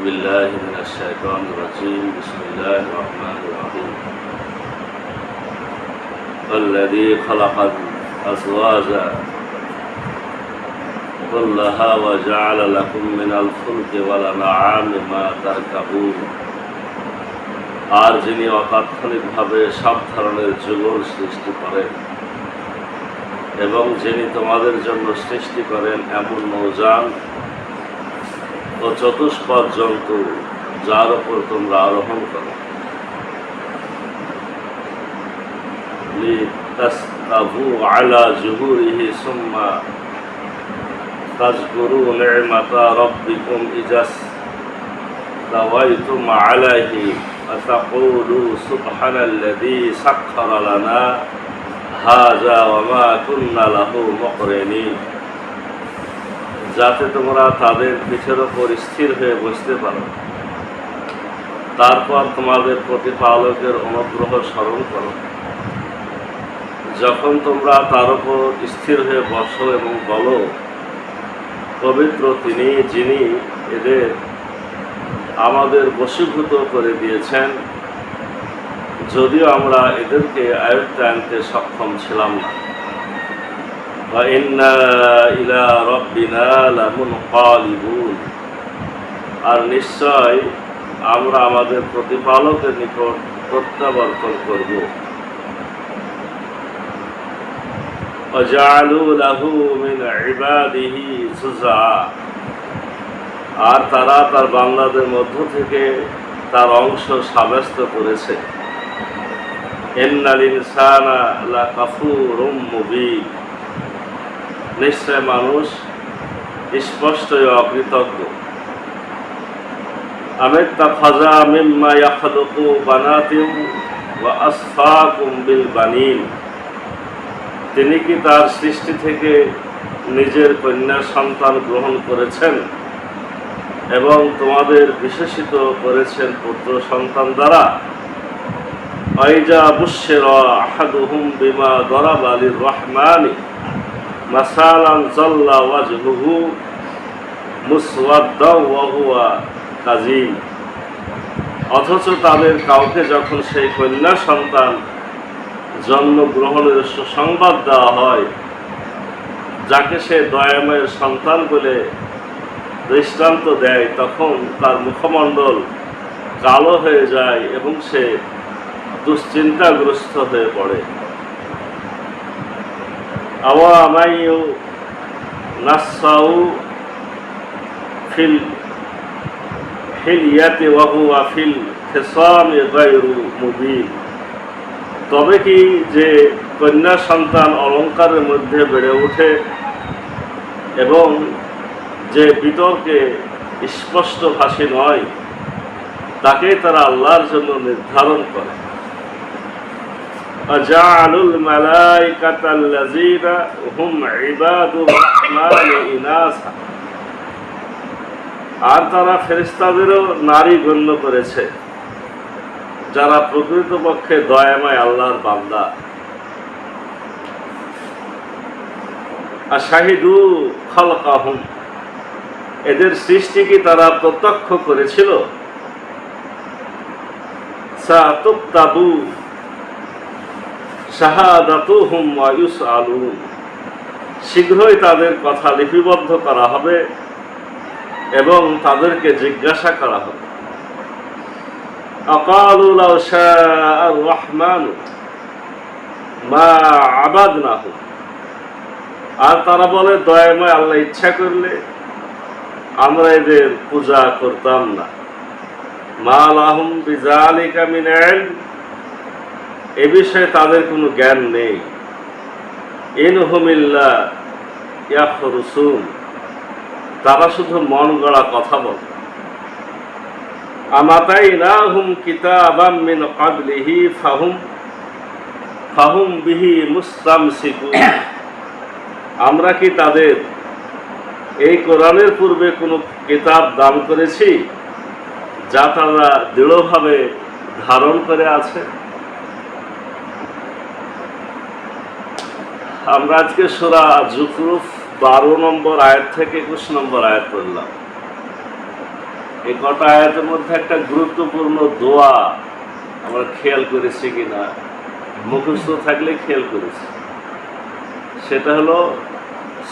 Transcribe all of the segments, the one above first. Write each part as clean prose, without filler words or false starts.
بالله من الشيطان الرجيم بسم الله الرحمن الرحيم الذي خلق الأزواج كلها وجعل لكم من الفلك والأنعام ما تركبون আর যিনি অতাৎক্ষণিকভাবে সব ধরনের যুগল সৃষ্টি করেন এবং যিনি তোমাদের জন্য সৃষ্টি করেন এমন নৌযান ও চতুষ্পদ জন্তু যার উপর তোমরা আরোহণ করো লিতাসতাবু আলা জুহুরিহি সুম্মা তাযকুরু নি'মাতা রাব্বিকুম ইজাস তাওয়াইতুম আলাইহি আতাকুলু সুবহানাল্লাযী সাখখারা লানা হাযা ওয়া মা কুন্না লাহু মুকরিনিন, যাতে তোমরা তাদের পিঠের ওপর স্থির হয়ে বসতে পারো। তারপর তোমাদের প্রতিপালকের অনুগ্রহ স্মরণ করো যখন তোমরা তার উপর স্থির হয়ে বসো এবং বলো, পবিত্র তিনি যিনি এদের আমাদের বশীভূত করে দিয়েছেন, যদিও আমরা এদেরকে আয়ত্তে আনতে সক্ষম ছিলাম না। وَإِنَّا إِلَى رَبِّنَا لَمُنْقَلِبُونَ, আর নিশ্চয় আমরা আমাদের প্রতিপালকের নিকট প্রত্যাবর্তন করব। وَجَعَلُوا لَهُ مِنْ عِبَادِهِ جُزْءًا, আর তারা তার বান্দাদের মধ্য থেকে তার অংশ সাব্যস্ত করেছে। ইন্নাল ইনসানা লাকাফুরুম মুবিন, নিশ্চয় মানুষ স্পষ্টই অকৃতজ্ঞ। আমিত্তাখাযা মিম্মা ইয়াখলুকু বানাতিন ওয়া আসফাকুম বিল বানিন, তিনি কি তার সৃষ্টি থেকে নিজের কন্যা সন্তান গ্রহণ করেছেন এবং তোমাদের বিশেষিত করেছেন পুত্র সন্তান দ্বারা। আইজা বুশশিরা আহাদুহুম বিমা দারাবা লির-রাহমানি মাসালান যাল্লা ওয়াজহুহু মুসওয়াদ্দান ওয়া হুয়া কাযীম, অথচ তাদের কাউকে যখন সেই কন্যা সন্তান জন্মগ্রহণের সুসংবাদ দেওয়া হয়, যাকে সে দয়াময়ের সন্তান বলে দৃষ্টান্ত দেয়, তখন তার মুখমণ্ডল কালো হয়ে যায় এবং সে দুশ্চিন্তাগ্রস্ত হয়ে পড়ে। আওয়ামাইয়ু নাসাউ ফিল হিলিয়াতি ওয়া হুয়া ফিল খিসামি গায়রু মুবিন, তবে কি যে কন্যা সন্তান অলঙ্কারের মধ্যে বেড়ে ওঠে এবং যে বিতর্কে স্পষ্টভাষী নয়, তাকে তারা আল্লাহর জন্য নির্ধারণ করে। আজাআলুল মালাইকাতাল্লাযীনা হুম ইবাদুর রাহমানি ইনাসা, আর তারা ফেরেশতাদেরও নারী গণ্য করেছে যারা প্রকৃতপক্ষে দয়াময় আল্লাহর বান্দা। আশাহিদু খালকাহুম, এদের সৃষ্টি কি তারা প্রত্যক্ষ করেছিল? সাতুকতাবু শাহাদাতুহুম ওয়া ইউসআলুন, শীঘ্রই তাদের কথা লিপিবদ্ধ করা হবে এবং তাদেরকে জিজ্ঞাসা করা হবে। আকালু লাউ শাআর রাহমানু মা আবাদনাহু, আর তারা বলে, দয়াময় আল্লাহ ইচ্ছা করলে আমরা এদের পূজা করতাম না। মা লাহুম বিযালিকা মিন ইলম, এ বিষয়ে তাদের কোনো জ্ঞান নেই। ইনহুম ইল্লা ইয়াখরুসুন, তারা শুধু মন গড়া কথা বলে। আমাতাইনাহুম কিতাবাম মিন ক্বাবলিহি ফাহুম বিহি মুস্তামসিকুন, আমরা কি তাদের এই কোরআনের পূর্বে কোনো কিতাব দান করেছি যা তারা দৃঢ়ভাবে ধারণ করে আছে? আমরা আজকে সূরা যুখরুফ 12 নম্বর আয়াত থেকে 21 নম্বর আয়াত পড়লাম। এই কটা আয়াতের মধ্যে একটা গুরুত্বপূর্ণ দোয়া আমরা খেয়াল করেছি কিনা, মুখস্থ থাকলে খেয়াল করেছি। সেটা হলো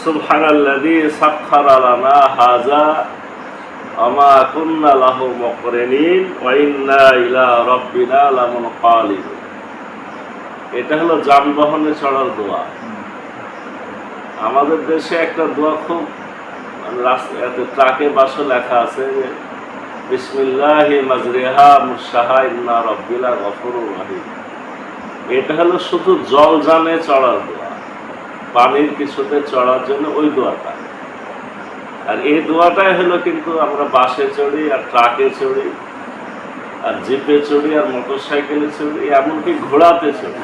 সুবহানাল্লাযী সাখখারা লানা হাযা আমা কুন্না লাহু মুকরিনিন ওয়া ইন্না ইলা রাব্বিনা লামুনকালিবুন। এটা হলো যানবাহনে চড়ার দোয়া। আমাদের দেশে একটা দোয়া খুব রাস্তাতে ট্রাকে বাসে লেখা আছে যে বিসমিল্লাহি মাজরিহা মুরসাহা ইন্না রাব্বিনা গফুরুর রহিম। এটা হলো শুধু জল যানে চড়ার দোয়া, পানির কিছুতে চড়ার জন্য ওই দোয়াটা। আর এই দোয়াটাই হলো কিন্তু আমরা বাসে চড়ি আর ট্রাকে চড়ি আর জিপে চড়ি আর মোটর সাইকেলে চড়ি, এমনকি ঘোড়াতে চড়ি।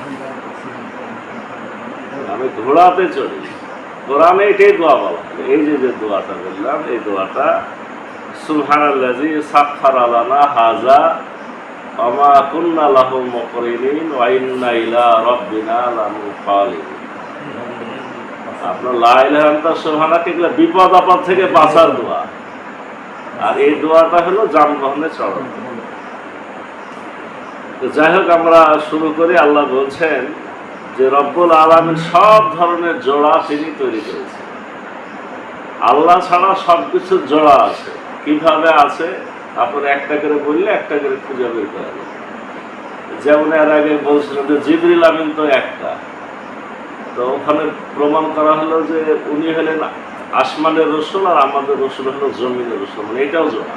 আমি ঘোড়াতে চড়ি। কোরআনে এটাই দোয়া বলা। এই যে দোয়াটা বললাম, এই দোয়াটা সুবহানাল্লাযী সাখখারা লানা হাযা আমা কুন্না লাহু মুকরিনিন ওয়া ইন্না ইলা রাব্বিনা লামুনকালিবুন। আপনার লা ইলাহা ইল্লাল্লাহ সুবহানাকে এগুলো বিপদ আপদ থেকে বাঁচার দোয়া। আর এই দোয়াটা হলো যানবাহনে চড়ার। তো যাই হোক, আমরা শুরু করি। আল্লাহ বলছেন যে রব্বুল আলামিন সব ধরনের জোড়া তিনি তৈরি করেছেন। আল্লাহ ছাড়া সবকিছুর জোড়া আছে। কিভাবে আছে আপনার একটা করে বললে একটা করে খুঁজে বের করা যাবে। যেমন এর আগে বলছিলেন যে জিবরিল আমিন তো একটা, তো ওখানে প্রমাণ করা হলো যে উনি হলেন আসমানের রসুল আর আমাদের রসুল হলো জমিনের রসুল, মানে এটাও জোড়া।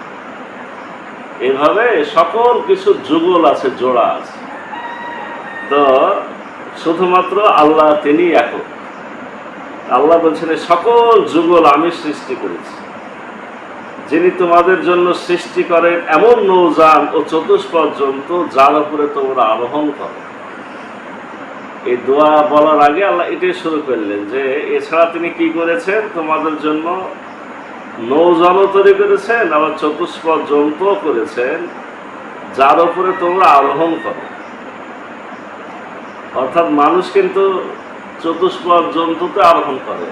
এইভাবে সকল কিছু যুগল আছে, জোড়া আছে। তো শুধুমাত্র আল্লাহ তিনি একক। আল্লাহ বলছেন সকল যুগল আমি সৃষ্টি করেছি। যিনি তোমাদের জন্য সৃষ্টি করেন এমন নৌযান ও চতুষ্পদ জন্তু যার উপরে তোমরা আরোহণ করো। এই দোয়া বলার আগে আল্লাহ এটাই শুরু করলেন যে এছাড়া তিনি কি করেছেন, তোমাদের জন্য নৌযানও তৈরি করেছেন, আবার চতুষ্পদ জন্তুও করেছেন যার উপরে তোমরা আরোহণ করো। অর্থাৎ মানুষ কিন্তু চতুষ্পদ জন্তুতে আরোহণ করে।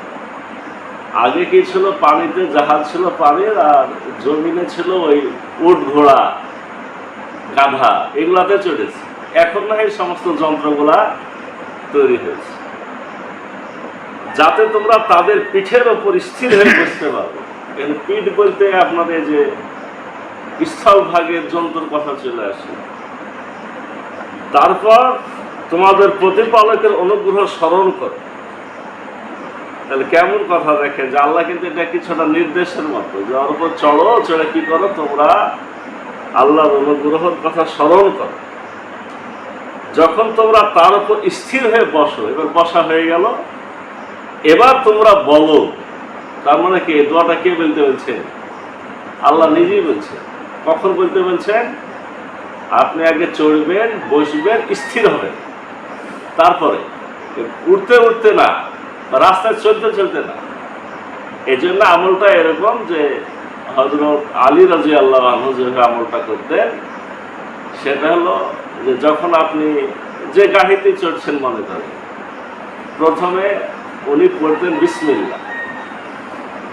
আগে কি ছিল, পানিতে জাহাজ ছিল পানির, আর জমিনে ছিল ওই উট ঘোড়া গাধা, এগুলাতে চড়েছে। এখন না এই সমস্ত যন্ত্রগুলা তৈরি হয়েছে যাতে তোমরা তাদের পিঠের ওপর স্থির হয়ে বসতে পারো। পিঠ বলতে আপনাদের যে স্থলভাগের যন্ত্রের কথা চলে আসে। তারপর তোমাদের প্রতিপালকের অনুগ্রহ স্মরণ করো। তাহলে কেমন কথা দেখেন যে আল্লাহ কিন্তু এটা কিছুটা নির্দেশের মতো, যে ওর উপর চড়ো, চড়ে কি করো, তোমরা আল্লাহর অনুগ্রহের কথা স্মরণ করো। যখন তোমরা তার উপর স্থির হয়ে বসো, এবার বসা হয়ে গেল, এবার তোমরা বলো। তার মানে কি, দোয়াটা কে বলতে বলছেন? আল্লাহ নিজেই বলছেন। কখন বলতে বলছেন? আপনি আগে চড়বেন, বসবেন, স্থির হবেন, তারপরে উঠতে উঠতে না, রাস্তায় চলতে চলতে না। এই জন্য আমলটা এরকম যে হযরত আলী রাদিয়াল্লাহু আনহু যেভাবে আমলটা করতেন, সেটা হলো যে যখন আপনি যে গাড়িতে চড়ছেন মনে করেন, প্রথমে উনি পড়তেন বিসমিল্লাহ,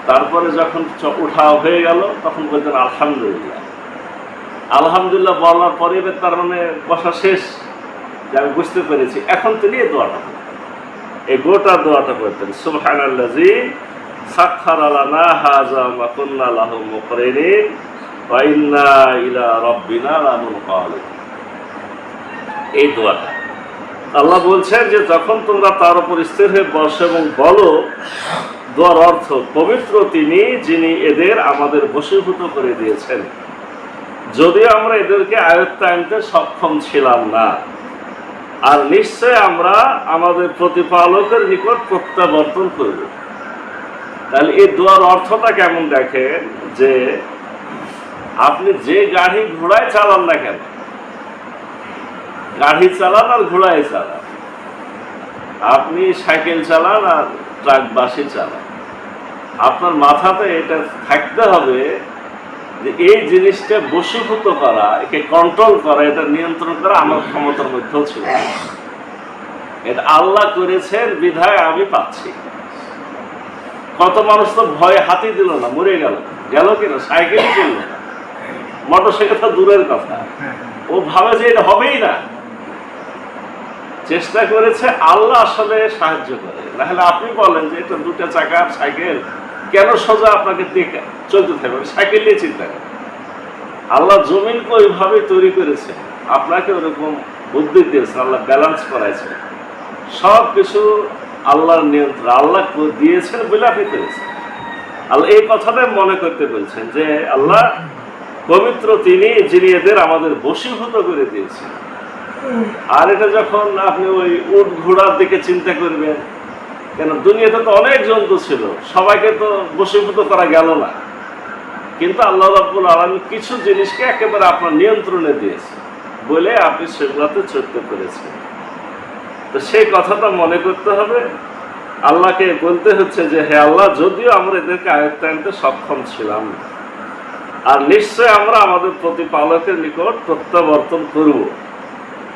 তারপরে যখন উঠা হয়ে গেল তখন বলতেন আলহামদুলিল্লাহ। আলহামদুলিল্লাহ বলার পরে তার মানে বসা শেষ, যে আমি বুঝতে পেরেছি। এখন তিনি এই দোয়াটা, এই গোটা দোয়াটা করতেন, সুবহানাল্লাযী সাখখারা লানা হাযা মা কুন্না লাহু মুকরিনিন ওয়া ইন্না ইলা রাব্বিনা লামুনকালিবুন। এই দোয়াটা আল্লাহ বলছেন যে যখন তোমরা তার উপর স্থির হয়ে বসো এবং বলো। দোয়ার অর্থ, পবিত্র তিনি যিনি এদের আমাদের বশীভূত করে দিয়েছেন, যদিও আমরা এদেরকে আয়ত্তে আনতে সক্ষম ছিলাম না। আর নিশ্চয় আমরা আমাদের প্রতিপালকের নিকট প্রত্যাবর্তন করব। তাহলে এই দোয়ার অর্থটা কেমন দেখেন, যে আপনি যে গাড়ি ঘোড়ায় চালান না কেন, গাড়ি চালান আর ঘোড়ায় চালান, আপনি সাইকেল চালান আর ট্রাক বাসে চালান, আপনার মাথাতে এটা থাকতে হবে যে এই জিনিসটা বশীভূত করা, একে কন্ট্রোল করা, এটা নিয়ন্ত্রণ করা আমার ক্ষমতার মধ্যেও ছিল। এটা আল্লাহ করেছেন বিধায় আমি পাচ্ছি। কত মানুষ তো ভয়ে হাতি দিল না, মরে গেল, গেল কিনা, সাইকেলই কিনল না। মোটরসাইকেল তো দূরের কথা, ও ভাবে যে এটা হবেই না। চেষ্টা করেছে, আল্লাহ আসলে সাহায্য করে। নাহলে আপনি বলেন যে এটা দুটা চাকার সাইকেল, কেন সোজা আপনাকে চলতে থাকবে? সাইকেল নিয়ে চিন্তা করেন। আল্লাহ জমিনকে ওইভাবে তৈরি করেছে, আপনাকে ওরকম বুদ্ধি দিয়েছে, আল্লাহ ব্যালেন্স করাইছে। সব কিছু আল্লাহর নিয়ন্ত্রণ, আল্লাহ দিয়েছেন বলে আপনি করেছেন। আল্লাহ এই কথাটাই মনে করতে বলছেন যে আল্লাহ পবিত্র, তিনি যিনি এদের আমাদের বশীভূত করে দিয়েছেন। আর এটা যখন আপনি ওই উট ঘোড়ার দিকে চিন্তা করবেন, কেন দুনিয়াতে তো অনেক জন্তু ছিল, সবাইকে তো বশীভূত করা গেল না, কিন্তু আল্লাহ রাব্বুল আলামিন কিছু জিনিসকে একেবারে আপনার নিয়ন্ত্রণে দিয়েছে বলে আপনি সেগুলোতে চলতে পেরেছেন। তো সেই কথাটা মনে করতে হবে। আল্লাহকে বলতে হচ্ছে যে হে আল্লাহ, যদিও আমরা এদেরকে আয়ত্তে আনতে সক্ষম ছিলাম, আর নিশ্চয় আমরা আমাদের প্রতিপালকের নিকট প্রত্যাবর্তন করব।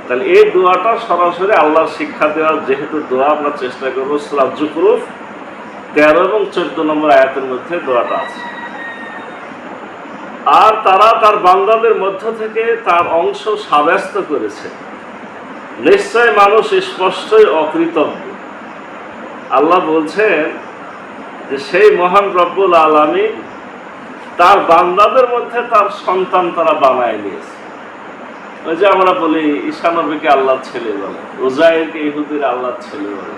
তাহলে এই দোয়াটা সরাসরি আল্লাহর শিক্ষা দেওয়ার যেহেতু দোয়া, আমরা চেষ্টা করবো সূরা যুখরুফ 13 এবং 14 নম্বর আয়াতের মধ্যে দোয়াটা আছে। আর তারা তার বান্দাদের মধ্য থেকে তার অংশ সাব্যস্ত করেছে, নিশ্চয় মানুষ স্পষ্টই অকৃতজ্ঞ। আল্লাহ বলছেন যে সেই মহান রব্বুল আলামিন তার বান্দাদের মধ্যে তার সন্তান তারা বানায় নিয়েছে। ওই যে আমরা বলি ঈসা নবীকে আল্লাহর ছেলে বলে, উজাইরকে ইহুদিরা আল্লাহর ছেলে বলে।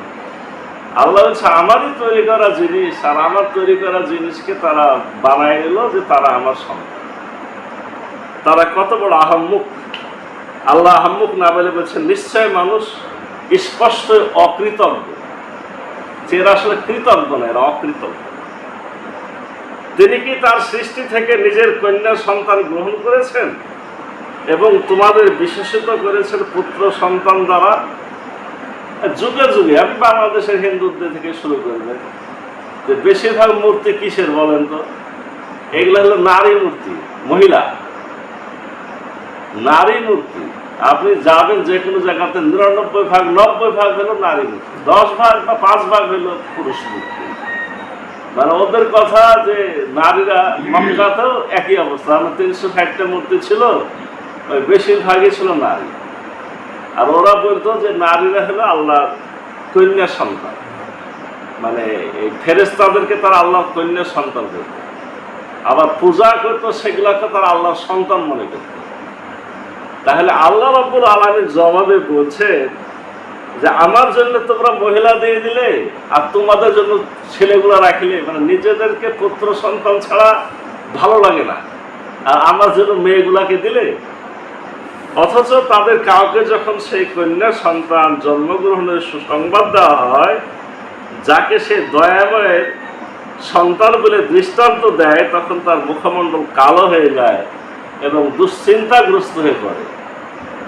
আল্লাহ হচ্ছে আমারই তৈরি করা জিনিস, আর আমার তৈরি করা জিনিসকে তারা বানায় নিল যে তারা আমার সন্তান। তারা কত বড় আহাম্মুক! আল্লাহ আহাম্মুক না বলে বলছেন নিশ্চয় মানুষ স্পষ্ট অকৃতজ্ঞ। এরা আসলে কৃতজ্ঞ না, এরা অকৃতজ্ঞ। তিনি কি তার সৃষ্টি থেকে নিজের কন্যা সন্তান গ্রহণ করেছেন এবং তোমাদের বিশেষিত করেছেন পুত্র সন্তান দ্বারা? যুগে যুগে আমি বাংলাদেশের হিন্দুদের থেকে শুরু করবেন যে বেশিরভাগ মূর্তি কিসের বলেন তো? এগুলো হলো নারী মূর্তি, মহিলা নারী মূর্তি। আপনি যাবেন যে কোনো জায়গাতে 99 ভাগ 90 ভাগ হলো নারী মূর্তি, 10 ভাগ বা 5 ভাগ হলো পুরুষ মূর্তি। মানে ওদের কথা যে নারীরা, মক্কাতেও একই অবস্থা, আমার 360টা মূর্তি ছিল, ওই বেশিরভাগই ছিল নারী। আর ওরা বলতো যে নারীরা হলো আল্লাহর কন্যা সন্তান, মানে এই ফেরেশতাদেরকে তারা আল্লাহর কন্যা সন্তান বলত। আবার পূজা করতো, সেগুলাকে তারা আল্লাহর সন্তান মনে করত। তাহলে আল্লাহ রাব্বুল আলামিন জবাবে বলছে যে আমার জন্য তোমরা মহিলা দিয়ে দিলে আর তোমাদের জন্য ছেলেগুলো রাখিলে, মানে নিজেদেরকে পুত্র সন্তান ছাড়া ভালো লাগে না, আর আমার জন্য মেয়েগুলাকে দিলে। অথচ তাদের কাউকে যখন সেই কন্যা সন্তান জন্মগ্রহণের সুসংবাদ দেওয়া হয়, যাকে সে দয়াময়ের সন্তান বলে দৃষ্টান্ত দেয়, তখন তার মুখমণ্ডল কালো হয়ে যায় এবং দুশ্চিন্তাগ্রস্ত হয়ে পড়ে।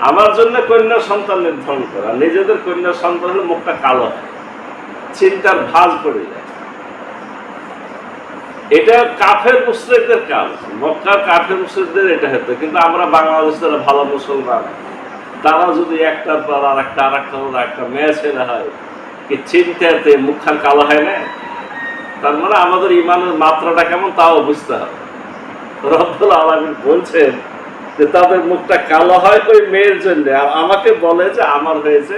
আমার জন্য কন্যা সন্তান নির্ধারণ করা, নিজেদের কন্যা সন্তানের মুখটা কালো হয়, চিন্তার ভাঁজ পড়ে যায়। এটা কাফের মুশরিকদের কাজ, মক্কার কাফের মুশরিকদের এটা হতো। কিন্তু আমরা বাংলাদেশের ভালো মুসলমান, তারা যদি একটার পর আর একটা একটা মেয়ে ছেলে হয়, কি চিন্তাতে মুখখান কালো হয় না? তার মানে আমাদের ইমানের মাত্রাটা কেমন তাও বুঝতে হবে। রব্বুল আলামিন বলছেন যে তাদের মুখটা কালো হয় ওই মেয়ের জন্য, আর আমাকে বলে যে আমার হয়েছে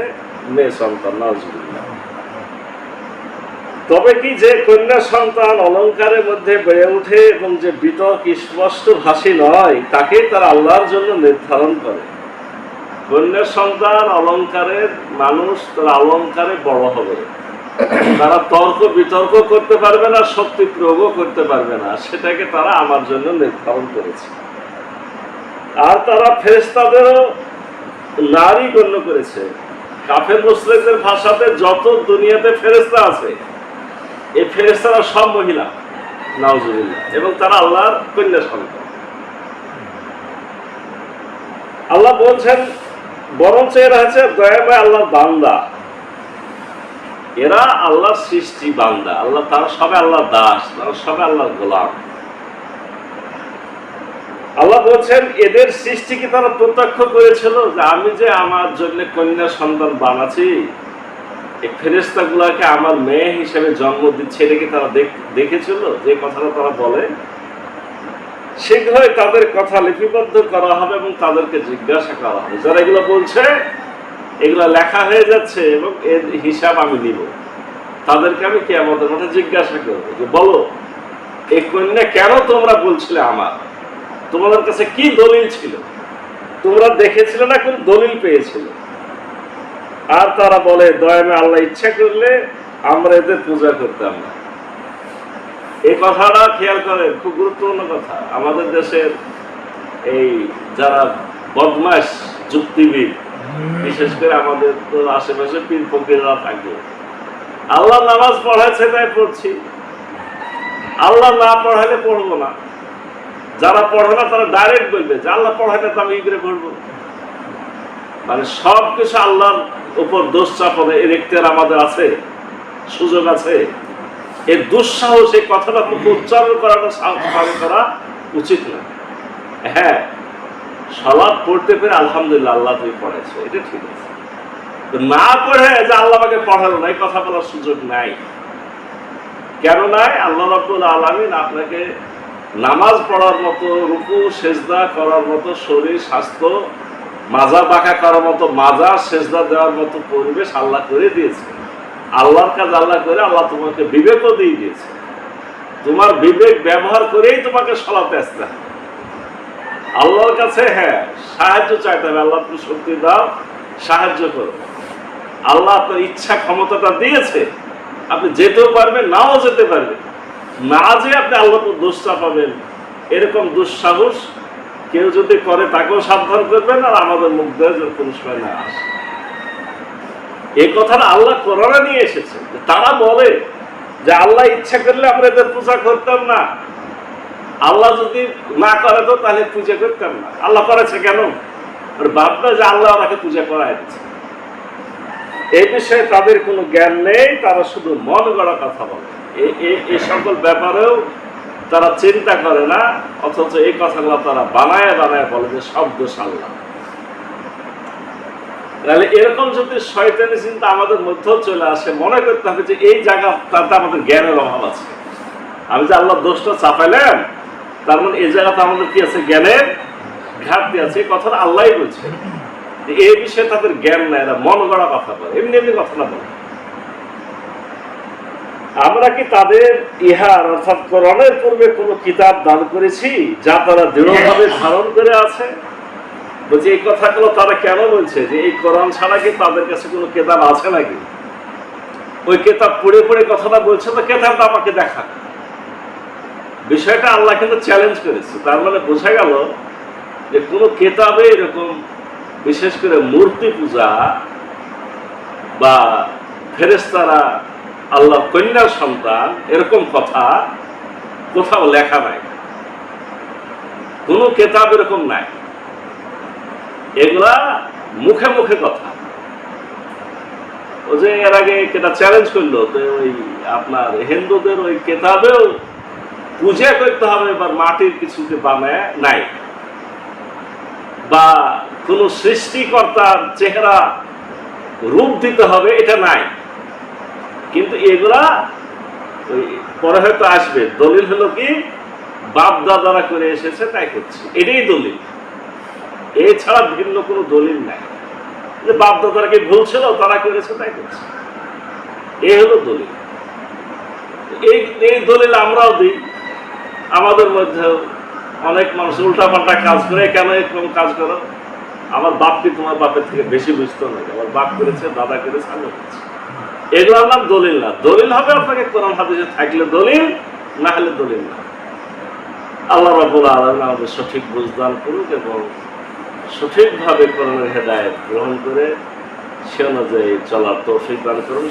মেয়ে সন্তান। নাউজুবিল্লাহ। তবে কি যে কন্যা সন্তান অলঙ্কারের মধ্যে বেড়ে ওঠে এবং যে বিতর্ক স্পষ্ট ভাষী নয়, তাকে তারা আল্লাহর জন্য নির্ধারণ করে। কন্যা সন্তান অলঙ্কারের মানুষ, তারা অলঙ্কারে বড় হবে, তারা তর্ক বিতর্ক করতে পারবে না, শক্তি প্রয়োগও করতে পারবে না, সেটাকে তারা আমার জন্য নির্ধারণ করেছে। আর তারা ফেরেশতাদেরও নারী গণ্য করেছে। কাফের মুশরিকদের ভাষাতে যত দুনিয়াতে ফেরেশতা আছে, এই ফেরেশতারা সব মহিলা, নাউজুবিল্লাহ, এবং তারা আল্লাহর কন্যা সন্তান। আল্লাহ বলছেন বরঞ্চ এরা হচ্ছে দয়াময় আল্লাহর বান্দা, এরা আল্লাহর সৃষ্টি বান্দা। আল্লাহ, তারা সবাই আল্লাহর দাস, তারা সবাই আল্লাহর গোলাম। আল্লাহ বলছেন এদের সৃষ্টি কি তারা প্রত্যক্ষ করেছিল যে আমি যে আমার জন্য কন্যা সন্তান বানাচ্ছি, এই ফেরেশতাগুলোকে আমার মেয়ে হিসেবে জন্ম দিচ্ছে, এটা কি তারা দেখেছিল? যে কথাটা তারা বলে, শীঘ্রই তাদের কথা লিপিবদ্ধ করা হবে এবং তাদেরকে জিজ্ঞাসা করা হবে। যারা এগুলো বলছে, এগুলো লেখা হয়ে যাচ্ছে এবং এর হিসাব আমি নিব। তাদেরকে আমি কিয়ামতের মাঠে জিজ্ঞাসা করবো যে বলো, এই কন্যা কেন তোমরা বলছিলে আমার? তোমাদের কাছে কি দলিল ছিল? তোমরা দেখেছিলে না কোন দলিল পেয়েছিল? আর তারা বলে, দয়ামে আল্লাহ ইচ্ছা করলে আমরা এদের পূজা করতাম না। এই কথাটা খেয়াল করেন, খুব গুরুত্বপূর্ণ কথা। আমাদের দেশের এই যারা বদমাশ যুক্তিবিদ, বিশেষ করে আমাদের তো আশেপাশে পীর ফকিররা থাকে, আল্লাহ নামাজ পড়াইছে তাই পড়ছি, আল্লাহ না পড়াইলে পড়বো না। যারা পড়ে না তারা ডাইরেক্ট বলবে যে আল্লাহ পড়াইলে তো আমি করে পড়বো। মানে সবকিছু আল্লাহর উপর দোষ চাপাবে এর এখতিয়ার আমাদের আছে, সুযোগ আছে। এর দুঃসাহস, এই কথাটা মুখে উচ্চারণ করাটা করা উচিত না। হ্যাঁ, সালাত পড়তে পেরে আলহামদুলিল্লাহ আল্লাহ তুমি পড়েছো, এটা ঠিক আছে। না পড়ে যে আল্লাহ আমাকে পড়ালো না, এই কথা বলার সুযোগ নাই। কেন নাই? আল্লাহ রাব্বুল আলামিন আপনাকে নামাজ পড়ার মতো, রুকু সেজদা করার মতো শরীর স্বাস্থ্য, মাজা বাঁকা করার মতো মাজা, সেজদা দেওয়ার মতো পরিবেশ আল্লাহ করে দিয়েছে। আল্লাহর কাজ আল্লাহ করে আল্লাহ তোমাকে বিবেকও দিয়ে দিয়েছে। তোমার বিবেক ব্যবহার করেই তোমাকে সালাতে আসতে হবে। আল্লাহর কাছে হ্যাঁ সাহায্য চাইতে হবে, আল্লাহ তুমি শক্তি দাও, সাহায্য করো। আল্লাহ আপনার ইচ্ছা ক্ষমতাটা দিয়েছে, আপনি যেতেও পারবেন, নাও যেতে পারবেন। না যে আপনি আল্লাহকে দোষ চাপাবেন, এরকম দুঃসাহস কেউ যদি করে তাকেও সাবধান করবেন। আর আমাদের মুখ দিয়ে যেন কোনো সময় না আসে। এই কথাটা আল্লাহ কোরআনে নিয়ে এসেছে। তারা বলে যে আল্লাহ ইচ্ছা করলে আমরা এদের পূজা করতাম না, আল্লাহ যদি না করে তো তাহলে পূজা করতাম না। আল্লাহ করেছে কেন? ভাবনা যে আল্লাহ ওনাকে পূজা করায় দিচ্ছে। এই বিষয়ে তাদের কোনো জ্ঞান নেই, তারা শুধু মন গড়া কথা বলে। এই সকল ব্যাপারেও তারা চিন্তা করে না, অথচ এই কথাগুলো তারা বানায় বানায় বলে যে সব দোষ আল্লাহ। তাহলে এরকম যদি শয়তানি চিন্তা আমাদের মধ্যেও চলে আসে, মনে করতে হবে যে এই জায়গা তাতে আমাদের জ্ঞানের অভাব আছে। আমি যে আল্লাহর দোষটা চাপাইলাম, তার মানে এই জায়গাতে আমাদের কি আছে? জ্ঞানের ঘাটতি আছে। এই কথাটা আল্লাহই বলছে যে এই বিষয়ে তাদের জ্ঞান নাই, এরা মন গড়া কথা বলে, এমনি এমনি কথা না বলে। আমরা কি তাদের ইহার অর্থাৎ কোরআনের পূর্বে কোনো কিতাব দান করেছি যা তারা দৃঢ়ভাবে ধারণ করে আছে? বলছি এই কথাগুলো তারা কেন বলছে যে এই কোরআন ছাড়া কি তাদের কাছে কোনো কিতাব আছে নাকি? ওই কিতাব পড়ে পড়ে কথাটা বলছে, তো কিতাবটা আমাকে দেখা। বিষয়টা আল্লাহ কিন্তু চ্যালেঞ্জ করেছে। তার মানে বোঝা গেল যে কোনো কিতাবে এরকম বিশেষ করে মূর্তি পূজা বা ফেরেশতারা আল্লাহ কন্যার সন্তান এরকম কথা কোথাও লেখা নাই, কোনো কিতাব এরকম নাই। এগুলা মুখে মুখে কথা। ও যে এর আগে কেটা চ্যালেঞ্জ করলো, তো ওই আপনার হিন্দুদের ওই কিতাবেও পূজা করতে হবে বা মাটির কিছুকে বানায় নাই, বা কোন সৃষ্টিকর্তার চেহারা রূপ দিতে হবে এটা নাই। কিন্তু এগুলা ওই পরে হয়তো আসবে। দলিল হলো কি, বাপ দাদারা করে এসেছে তাই করছে, এটাই দলিল। এছাড়া ভিন্ন কোনো দলিল নাই যে বাপ দাদারা কি ভুল ছিল, তারা করেছে তাই করছে, এই হলো দলিল। এই দলিল আমরাও দিই। আমাদের মধ্যে অনেক মানুষ উল্টাপাল্টা কাজ করে, কেন এরকম কাজ করো? আমার বাপ কি তোমার বাপের থেকে বেশি বুঝতো না? আমার বাপ করেছে, দাদা করেছে, আমি করেছি। এগুলোর নাম দলিল না। দলিল হবে আপনাকে কোরআন হাদিসে থাকলে দলিল, না হলে দলিল না। আল্লাহ রাব্বুল আলামিন আমাদের সঠিক বুঝদান করুক এবং সঠিকভাবে কোরআনের হেদায়েত গ্রহণ করে সে অনুযায়ী চলার তৌফিক দান করুন।